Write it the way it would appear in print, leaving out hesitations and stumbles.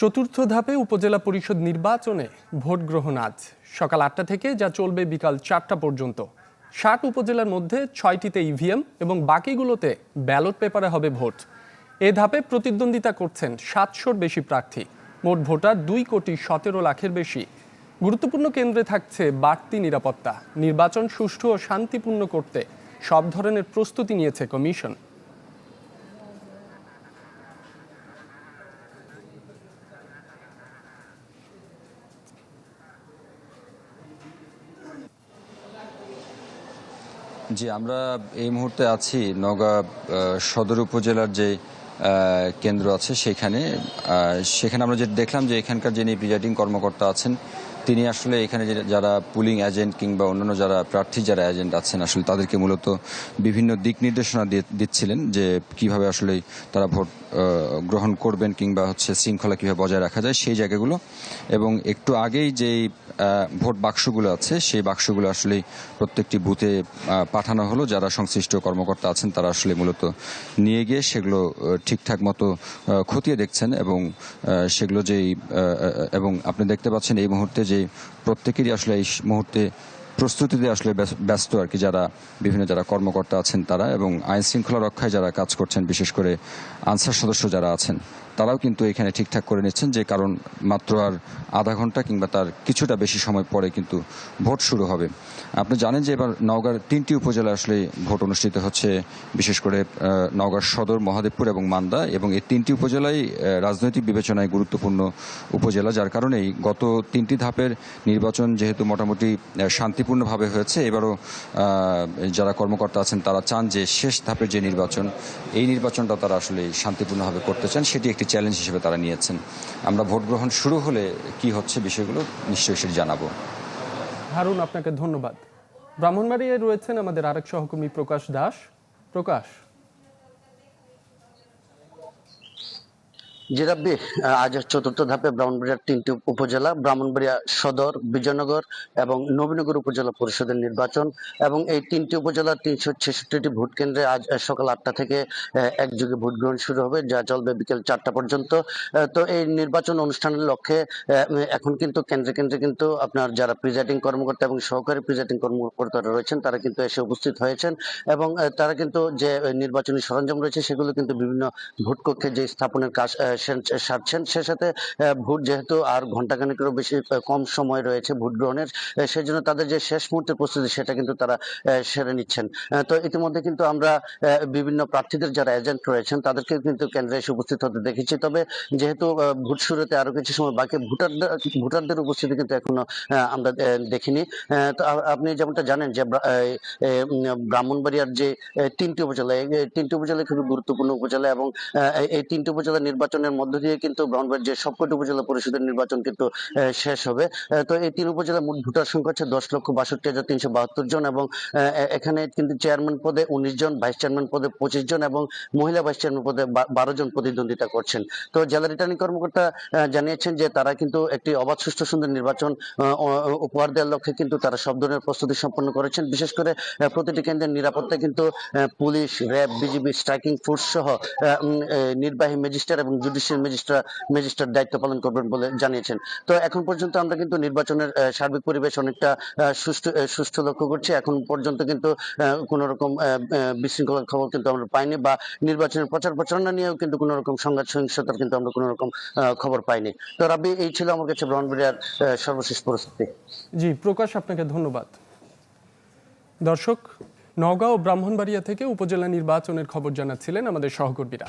চতুর্থ ধাপে উপজেলা পরিষদ নির্বাচনে ভোট গ্রহণ আজ সকাল ৮টা থেকে, যা চলবে বিকাল ৪টা পর্যন্ত। ৬০ উপজেলার মধ্যে ৬টিতে ইভিএম এবং বাকিগুলোতে ব্যালট পেপারে হবে ভোট। এ ধাপে প্রতিদ্বন্দ্বিতা করছেন ৭০০-র বেশি প্রার্থী। মোট ভোটার ২,১৭,০০,০০০-এর বেশি। গুরুত্বপূর্ণ কেন্দ্রে থাকছে বাড়তি নিরাপত্তা। নির্বাচন সুষ্ঠু ও শান্তিপূর্ণ করতে সব ধরনের প্রস্তুতি নিয়েছে কমিশন। জি, আমরা এই মুহূর্তে আছি নওগাঁ সদর উপজেলার যে কেন্দ্র আছে সেখানে আমরা যেটা দেখলাম যে এখানকার যিনি প্রিজাইডিং কর্মকর্তা আছেন তিনি আসলে এখানে যারা পুলিং এজেন্ট কিংবা অন্যান্য যারা প্রার্থী যারা এজেন্ট আছেন আসলে তাদেরকে মূলত বিভিন্ন দিক নির্দেশনা দিচ্ছিলেন যে কিভাবে আসলে তারা ভোট গ্রহণ করবেন কিংবা শৃঙ্খলা কিভাবে বজায় রাখা যায় সেই জায়গাগুলো। এবং একটু আগেই যেই ভোট বাক্সগুলো আছে সেই বাক্সগুলো আসলে প্রত্যেকটি বুথে পাঠানো হলো। যারা সংশ্লিষ্ট কর্মকর্তা আছেন তারা আসলে মূলত নিয়ে গিয়ে সেগুলো ঠিকঠাক মতো খতিয়ে দেখছেন এবং সেগুলো এবং আপনি দেখতে পাচ্ছেন এই মুহূর্তে যে প্রত্যেকেরই আসলে এই মুহূর্তে প্রস্তুতিতে আসলে ব্যস্ত আর কি, যারা কর্মকর্তা আছেন তারা এবং আইন শৃঙ্খলা রক্ষায় যারা কাজ করছেন, বিশেষ করে আনসার সদস্য যারা আছেন তারাও কিন্তু এখানে ঠিকঠাক করে নিচ্ছেন, যে কারণ মাত্র আর আধা ঘন্টা কিংবা তার কিছুটা বেশি সময় পরে কিন্তু ভোট শুরু হবে। আপনি জানেন যে এবার নওগাঁর 3টি উপজেলায় আসলে ভোট অনুষ্ঠিত হচ্ছে, বিশেষ করে নওগাঁ সদর, মহাদেবপুর এবং মান্দা, এবং এই 3টি উপজেলায় রাজনৈতিক বিবেচনায় গুরুত্বপূর্ণ উপজেলা। যার কারণেই গত 3টি ধাপের নির্বাচন যেহেতু মোটামুটি শান্তিপূর্ণভাবে হয়েছে, এবারও যারা কর্মকর্তা আছেন তারা চান যে শেষ ধাপের যে নির্বাচন, এই নির্বাচনটা তারা আসলে শান্তিপূর্ণভাবে করতে চান, সেটি একটি চ্যালেঞ্জ হিসেবে তারা নিয়েছেন। আমরা ভোট গ্রহণ শুরু হলে কি হচ্ছে বিষয়গুলো নিশ্চয়ই সেটি জানাবো। হারুন, আপনাকে ধন্যবাদ। ব্রাহ্মণবাড়িয়ায় রয়েছেন আমাদের আরেক সহকর্মী প্রকাশ দাস। প্রকাশ, জি রাব্বি, আজ চতুর্থ ধাপে ব্রাহ্মণবাড়িয়ার 3টি উপজেলা, ব্রাহ্মণবাড়িয়া সদর, বিজয়নগর এবং নবীনগর উপজেলা পরিষদের নির্বাচন। এবং এই 3টি উপজেলার 366টি ভোট কেন্দ্রে আজ সকাল 8টা থেকে একযোগে ভোট গ্রহণ শুরু হবে, যা চলবে বিকেল 4টা পর্যন্ত। তো এই নির্বাচন অনুষ্ঠানের লক্ষ্যে এখন কিন্তু কেন্দ্রে কেন্দ্রে কিন্তু আপনার যারা প্রিজাইডিং কর্মকর্তা এবং সহকারী প্রিজাইডিং কর্মকর্তারা রয়েছেন তারা কিন্তু এসে উপস্থিত হয়েছেন এবং তারা কিন্তু যে নির্বাচনী সরঞ্জাম রয়েছে সেগুলো কিন্তু বিভিন্ন ভোট কক্ষে যে স্থাপনের কাজ সারছেন। সে সাথে ভোট যেহেতু আর ঘন্টাখানেকেরও বেশি কম সময় রয়েছে ভোট গ্রহণের, সেই জন্য তাদের যে শেষ মুহূর্তের প্রস্তুতি সেটা কিন্তু তারা সেরে নিচ্ছেন। তো ইতিমধ্যে কিন্তু আমরা বিভিন্ন প্রার্থীদের যারা এজেন্ট রয়েছেন তাদেরকে কিন্তু কেন্দ্রে এসে উপস্থিত হতে দেখেছি। তবে যেহেতু ভোট শুরুতে আরো কিছু সময় বাকি, ভোটারদের উপস্থিতি কিন্তু এখনো আমরা দেখিনি। তো আপনি যেমনটা জানেন যে ব্রাহ্মণবাড়িয়ার যে 3টি উপজেলা, এই 3টি উপজেলা খুবই গুরুত্বপূর্ণ উপজেলা এবং এই 3টি উপজেলা নির্বাচনের মধ্য দিয়ে কিন্তু ব্রাহ্মণবাড়িয়ার যে সবকটি উপজেলা পরিষদের নির্বাচন কিন্তু শেষ হবে। তো এই 3 উপজেলা মোট ভোটার সংখ্যা হচ্ছে 10,62,372 জন এবং এখানে কিন্তু চেয়ারম্যান পদে 19 জন, ভাইস চেয়ারম্যান পদে 25 জন এবং মহিলা ভাইস চেয়ারম্যান পদে 12 জন প্রতিদ্বন্দ্বিতা করছেন। তো জেলা রিটার্নিং কর্মকর্তা জানিয়েছেন যে তারা কিন্তু একটি অবাধ, সুষ্ঠু, সুন্দর নির্বাচন উপহার দেওয়ার লক্ষ্যে কিন্তু তারা সব ধরনের প্রস্তুতি সম্পন্ন করেছেন। বিশেষ করে প্রতিটি কেন্দ্রের নিরাপত্তায় কিন্তু police, RAB, BGB, striking force সহ নির্বাহী ম্যাজিস্ট্রেট এবং জুডিশিয়াল ম্যাজিস্ট্রেট দায়িত্ব পালন করবেন বলে জানিয়েছেন। তো এখন পর্যন্ত আমরা কিন্তু নির্বাচনের সার্বিক পরিবেশ অনেকটা সুষ্ঠু লক্ষ্য করছি। এখন পর্যন্ত কিন্তু কোন রকম বিশৃঙ্খলার খবর কিন্তু আমরা পাইনি, বা নির্বাচনের প্রচার প্রচারণা নিয়েও কিন্তু কোন রকম সংঘাত সহিংসতার কিন্তু আমরা কোন রকম খবর পাইনি। তো রাব্বি, এই ছিল আমার কাছে ব্রাহ্মণবাড়িয়ার সর্বশেষ পরিস্থিতি। জি প্রকাশ, আপনাকে ধন্যবাদ। দর্শক, নওগাঁ ও ব্রাহ্মণবাড়িয়া থেকে উপজেলা নির্বাচনের খবর জানাচ্ছিলেন আমাদের সহকর্মীরা।